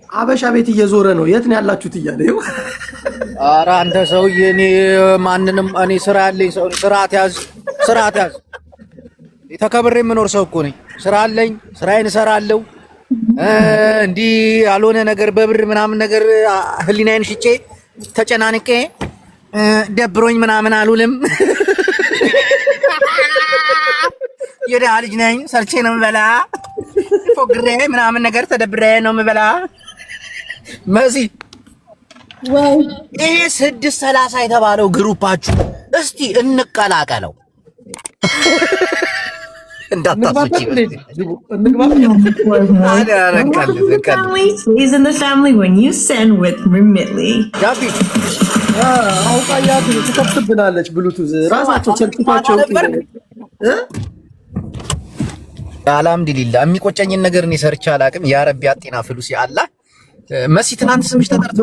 አበሻ ቤት እየዞረ ነው። የት ነው ያላችሁት እያለ ይኸው። ኧረ አንተ ሰውዬ እኔ ማንንም እኔ ስራ ያለኝ ሰው ስርዓት ያዝ። ተከብሬ የምኖር ሰው እኮ ነኝ። ስራ አለኝ፣ ስራዬን እሰራለሁ። እንዲህ ያልሆነ ነገር በብር ምናምን ነገር ህሊናዬን ሽጬ ተጨናንቄ ደብሮኝ ምናምን አልውልም። የደሃ ልጅ ነኝ። ሰርቼ ነው የምበላ። ፎግሬ ምናምን ነገር ተደብሬ ነው የምበላ። መሲ ይሄ 630 የተባለው ግሩፓችሁ እስቲ እንቀላቀለው። እንዳታስወጪ አውቃያት ትከፍትብናለች። ብሉቱዝ ራሳቸው ቸልኩታቸው አልሐምዱሊላህ የሚቆጨኝን ነገር እኔ ሰርቼ አላውቅም። ያ ረቢ አጤና ፍሉሲ አላህ። መሲ ትናንት ስምሽ ተጠርቶ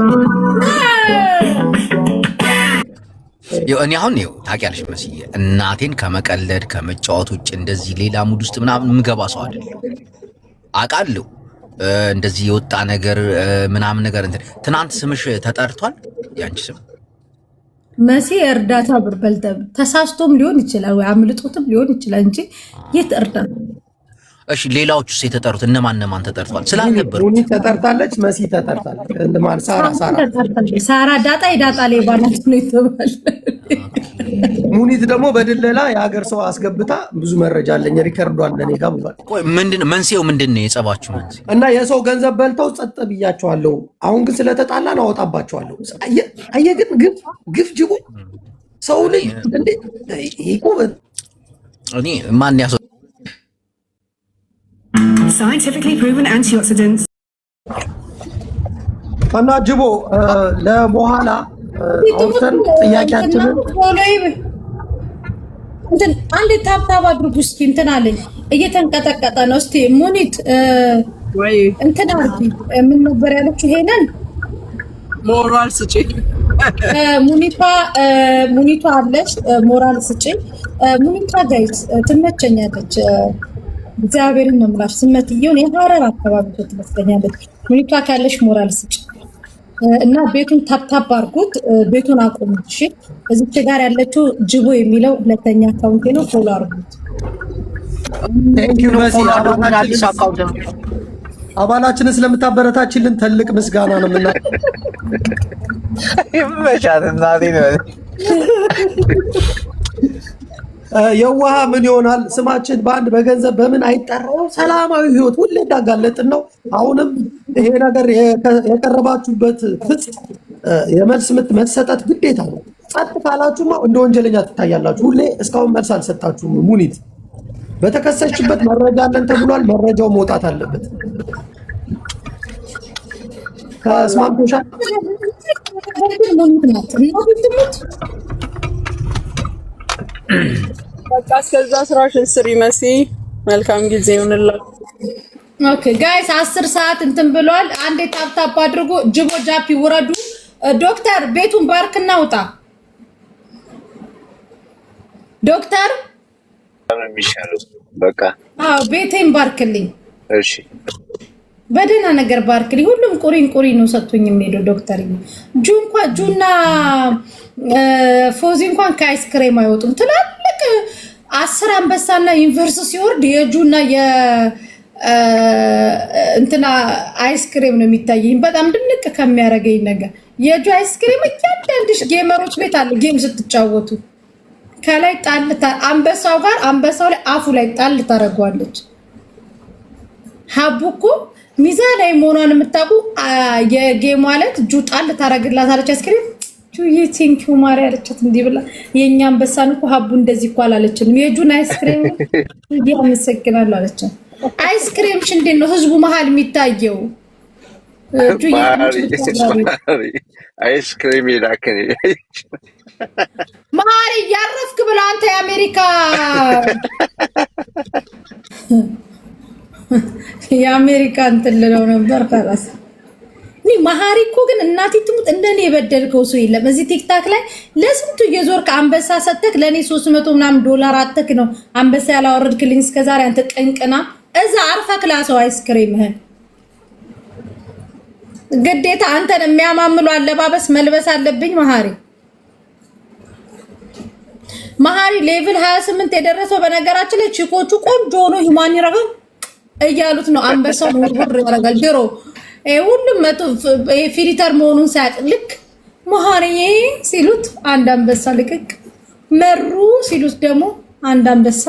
እኔ አሁን ይኸው ታውቂያለሽ መሲ እናቴን ከመቀለድ ከመጫወት ውጭ እንደዚህ ሌላ ሙድ ውስጥ ምናምን የምገባ ሰው አይደለም። አውቃለሁ እንደዚህ የወጣ ነገር ምናምን ነገር እንትን ትናንት ስምሽ ተጠርቷል። ያንቺ ስም መሲ እርዳታ ብር በልተህ ተሳስቶም ሊሆን ይችላል ወይ አምልጦትም ሊሆን ይችላል እንጂ የት እርዳታ። እሺ ሌላዎቹስ የተጠሩት እነማን ተጠርቷል? ስላልነበሩ ሙኒት ተጠርታለች፣ መሲ ተጠርታለች። እንደማን ሳራ ዳጣ የዳጣ ሌባ ናት ነው የተባለ። ሙኒት ደግሞ በድለላ የሀገር ሰው አስገብታ ብዙ መረጃ አለኝ ሪከርዱ አለ እኔ ጋር ብሏል። ቆይ መንስኤው ምንድን ነው? የጸባችሁ መንስኤ እና የሰው ገንዘብ በልተው ጸጥ ብያቸዋለሁ። አሁን ግን ስለተጣላን አወጣባቸዋለሁ። አየህ ግን ግፍ ጅቦ ሰው ልጅ እንዴ ይቆም እኔ ማን ያሰው scientifically proven antioxidants. እና ጅቦ ለበኋላ አውርተን ጥያቄያችንን እንትን አንድ ታብታብ አድርጉ እስኪ። እንትን አለኝ እየተንቀጠቀጠ ነው። እስቲ ሙኒት ወይ እንትን አርጊ። ምን ነበር ያለችው? ሄለን ሞራል ስጪ። ሙኒቷ አለች ሞራል ስጪ። ሙኒቷ ጋይስ ትመቸኛለች። እግዚአብሔርን ነው የምላሽ። ስመትየውን የሐረር አካባቢ ትመስለኛለች። ሙኒቷ ካለሽ ሞራል ስጪ እና ቤቱን ታፕታፕ አድርጉት። ቤቱን አቁሙት። እሺ እዚች ጋር ያለችው ጅቦ የሚለው ሁለተኛ አካውንቴ ነው። ፎሎ አድርጉት። ቴንክ ዩ መሲ አባላችንን ስለምታበረታችልን ትልቅ ምስጋና ነው የምና ይመቻት እናቴ ነው። የዋሃ ምን ይሆናል ስማችን በአንድ በገንዘብ በምን አይጠራው። ሰላማዊ ህይወት ሁሌ እንዳጋለጥን ነው። አሁንም ይሄ ነገር የቀረባችሁበት ፍጽ የመልስ ምት መሰጠት ግዴታ ነው። ጸጥ ካላችሁማ እንደ ወንጀለኛ ትታያላችሁ። ሁሌ እስካሁን መልስ አልሰጣችሁም። ሙኒት በተከሰሽበት መረጃ አለን ተብሏል። መረጃው መውጣት አለበት። ከስማምቶሻል። በቃ እስከዛ ስራሽን ስሪ መሲ። መልካም ጊዜ ይሁንላችሁ። ኦኬ ጋይስ 10 ሰዓት እንትን ብሏል። አንዴ ታፕታፕ አድርጉ። ጅቦ ጃፒ ውረዱ። ዶክተር ቤቱን ባርክና ውጣ። ዶክተር የሚሻለው በቃ ቤቴን ባርክልኝ። እሺ በደህና ነገር ባርክልኝ። ሁሉም ቁሪ ነው ሰጥቶኝ የሚሄደው ዶክተር። ጁና ፎዚ እንኳን ከአይስክሬም አይወጡም። ትላልቅ 10 አንበሳና ዩኒቨርሲቲ ሲወርድ የጁና እንትና አይስክሬም ነው የሚታየኝ። በጣም ድንቅ ከሚያደርገኝ ነገር የጁ አይስክሬም እያንዳንድሽ ጌመሮች ቤት አለ። ጌም ስትጫወቱ ከላይ ጣል አንበሳው ጋር አንበሳው ላይ አፉ ላይ ጣል ታረጋለች። ሀቡ እኮ ሚዛን ላይ መሆኗን የምታውቁ የጌም ማለት ጁ ጣል ታረግላታለች አይስክሬም። ጁዬ ቴንኪው ማሪ አለቻት። እንዲህ ብላ የኛ አንበሳን እኮ ሀቡ እንደዚህ እኮ አላለችንም። የጁን አይስክሬም ያመሰግናለሁ አለቻት። አይስክሬምሽ እንዴት ነው ህዝቡ መሀል የሚታየው? አይስክሬም ይላከኝ ማሪ ያረፍክ ብለ አንተ የአሜሪካ እንትን ልለው ነበር ፈራስ። መሀሪ እኮ ግን እናቴ ትሙት እንደኔ የበደልከው ሰው የለም። እዚህ ቲክታክ ላይ ለስንቱ የዞርክ አንበሳ ሰጥተክ ለኔ 300 ምናምን ዶላር አተክ ነው አንበሳ ያላወረድክልኝ እስከዛሬ አንተ ቅንቅና። እዛ አርፈክ ላሰው አይስክሬምህን ግዴታ አንተን የሚያማምሉ አለባበስ መልበስ አለብኝ። መሀሪ ሌቭል 28 የደረሰው በነገራችን ላይ ቺኮቹ ቆንጆ ሆኖ ሂማን ይረጋል እያሉት ነው። አንበሳው ወርወር ያረጋል። ድሮ ሁሉም መቶ ፊሊተር መሆኑን ሳያቅ ልክ መሀሪዬ ሲሉት አንድ አንበሳ ልቅቅ፣ መሩ ሲሉት ደግሞ አንድ አንበሳ።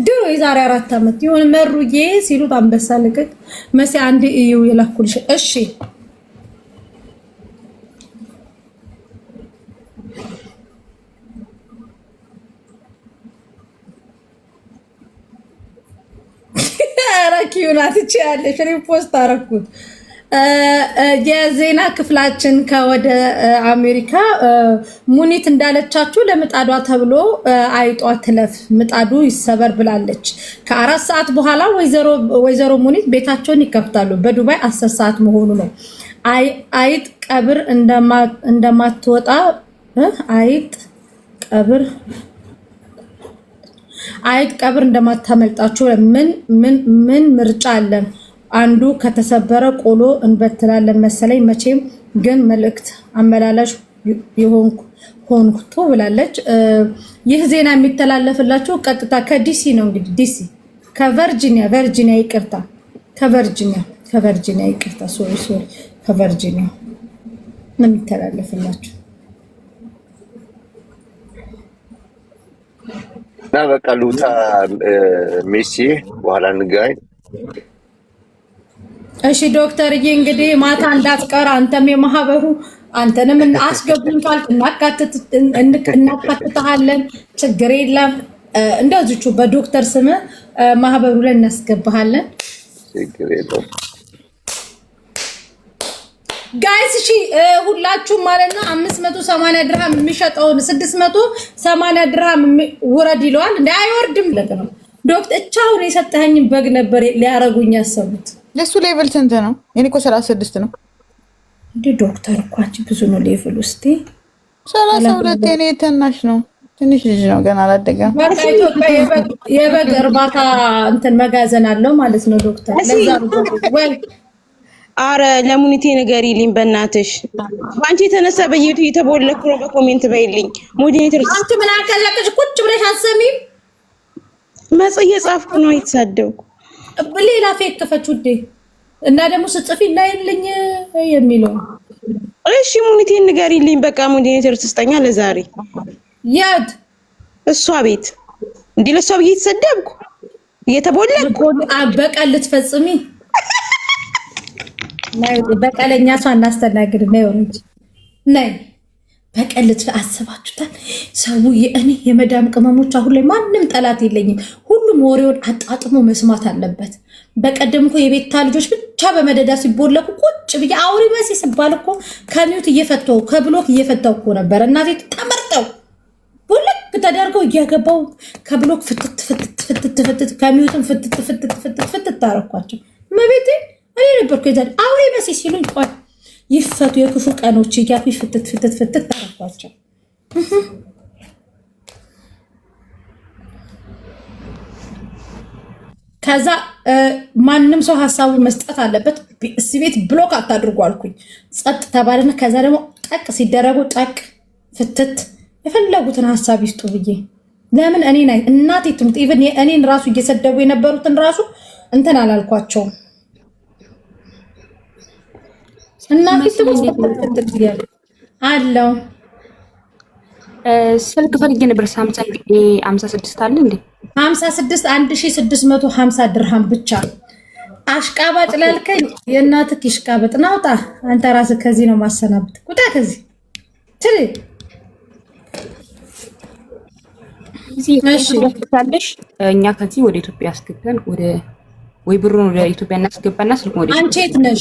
ድሮ የዛሬ 4 ዓመት የሆነ መሩዬ ሲሉት አንበሳ ልቅቅ። መሲ አንድ እዩ የላኩልሽ። እሺ አራኪውናት ይቻለሽ ሪፖስት አረኩት። የዜና ክፍላችን ከወደ አሜሪካ ሙኒት እንዳለቻችሁ ለምጣዷ ተብሎ አይጧ ትለፍ ምጣዱ ይሰበር ብላለች። ከ4 ሰዓት በኋላ ወይዘሮ ሙኒት ቤታቸውን ይከፍታሉ። በዱባይ 10 ሰዓት መሆኑ ነው። አይጥ ቀብር እንደማትወጣ አይጥ ቀብር እንደማታመልጣችሁ ምን ምርጫ አለን? አንዱ ከተሰበረ ቆሎ እንበትላለን መሰለኝ። መቼም ግን መልእክት አመላላሽ ሆንኩ ብላለች። ይህ ዜና የሚተላለፍላችሁ ቀጥታ ከዲሲ ነው። እንግዲህ ዲሲ ከቨርጂኒያ ይቅርታ፣ ከቨርጂኒያ ይቅርታ፣ ሶሪ ከቨርጂኒያ ነው የሚተላለፍላችሁ። እና በቃ ሉታ ሜሲ በኋላ እንገናኝ። እሺ ዶክተርዬ፣ እንግዲህ ማታ እንዳትቀር አንተም የማህበሩ አንተንም አስገቡን ካልክ እናካትታለን። ችግር የለም። እንደዚሁ በዶክተር ስም ማህበሩ ላይ እናስገባሃለን። ችግር የለውም ጋይስ። እሺ ሁላችሁም ማለት ነው 580 ድርሃም የሚሸጠውን 680 ድርሃም ውረድ ይለዋል። እንደ አይወርድም ለከነው ዶክተር እቻውን የሰጠኸኝን በግ ነበር ሊያረጉኝ ያሰቡት። ለሱ ሌቭል ስንት ነው? እኔ እኮ 36 ነው። እንዴ ዶክተር እኮ አንቺ ብዙ ነው ሌቭል ውስጥ 32 የኔ ተናሽ ነው። ትንሽ ልጅ ነው ገና አላደገም። በቃ ኢትዮጵያ የበግ እርባታ እንትን መጋዘን አለው ማለት ነው ዶክተር። ለዛ ወይ አረ ለሙኒቴ ንገሪልኝ በእናትሽ። ባንቺ የተነሳ በየቱ የተቦለኩ ነው። በኮሜንት በይልኝ ሞዲኔተር። አንቺ ምን አከለከሽ? ቁጭ ብለሽ አሰሚም መጽየ ጻፍኩ ነው የተሳደብኩ። ሌላ ፌክ ከፈች ውዴ። እና ደግሞ ስጽፊ ላይልኝ የሚለው እሺ ሙኒቴ ንገሪልኝ በቃ ሞዲኔተር ትስጠኛ ለዛሬ። ያድ እሷ ቤት እንዴ ለሷ ቤት የተሰደብኩ እየተቦለኩ በቀል ልትፈጽሚ ናይ በቀለኛ ሰው እናስተናግድ ነው እንጂ ናይ በቀል አስባችሁታል። ሰው የእኔ የመዳም ቅመሞች አሁን ላይ ማንም ጠላት የለኝም። ሁሉም ወሬውን አጣጥሞ መስማት አለበት። በቀደም እኮ የቤታ ልጆች ብቻ በመደዳ ሲቦለኩ ቁጭ ብዬ አውሪ መሲ ሲባል እኮ ከሚውት እየፈተው ከብሎክ እየፈተው እኮ ነበር። እናቴ ተመርጠው ቦለክ ተደርገው እያገባው ከብሎክ ፍትት ፍትት ፍትት ፍትት ከሚውትም ፍትት ፍትት ፍትት ፍትት ታረኳቸው። መቤቴ እኔ ነበርኩ ይዛል አውሪ መሲ ሲሉኝ ቆይ ይፈቱ የክፉ ቀኖች እያልኩ ፍትት ፍትት ፍትት ታረኳቸው። ከዛ ማንም ሰው ሐሳቡን መስጠት አለበት። እዚህ ቤት ብሎክ አታድርጉ አልኩኝ። ጸጥ ተባለና ከዛ ደግሞ ጠቅ ሲደረጉ ጠቅ ፍትት የፈለጉትን ሐሳብ ይስጡ ብዬ ለምን እኔ ናይ እናቴ ትምጥ ኢቭን እኔን ራሱ እየሰደቡ የነበሩትን ራሱ እንትን አላልኳቸውም። እናቴ ትምጥ አለው ስልክ ፈልጌ ነበር። ሳምሰንግ A56 አለ እንዴ? 56 1650 ድርሃም ብቻ። አሽቃባጭ ላልከኝ የእናትህ ይሽቃበጥ ናውጣ። አንተ ራስህ ከዚህ ነው ማሰናብት። ቁጣ ከዚህ ትሪ እሺ ታለሽ። እኛ ከዚህ ወደ ኢትዮጵያ አስገባን ወይ ብሩን ወደ ኢትዮጵያ እናስገባና ስልኩ ወደ አንቺ የት ነሽ?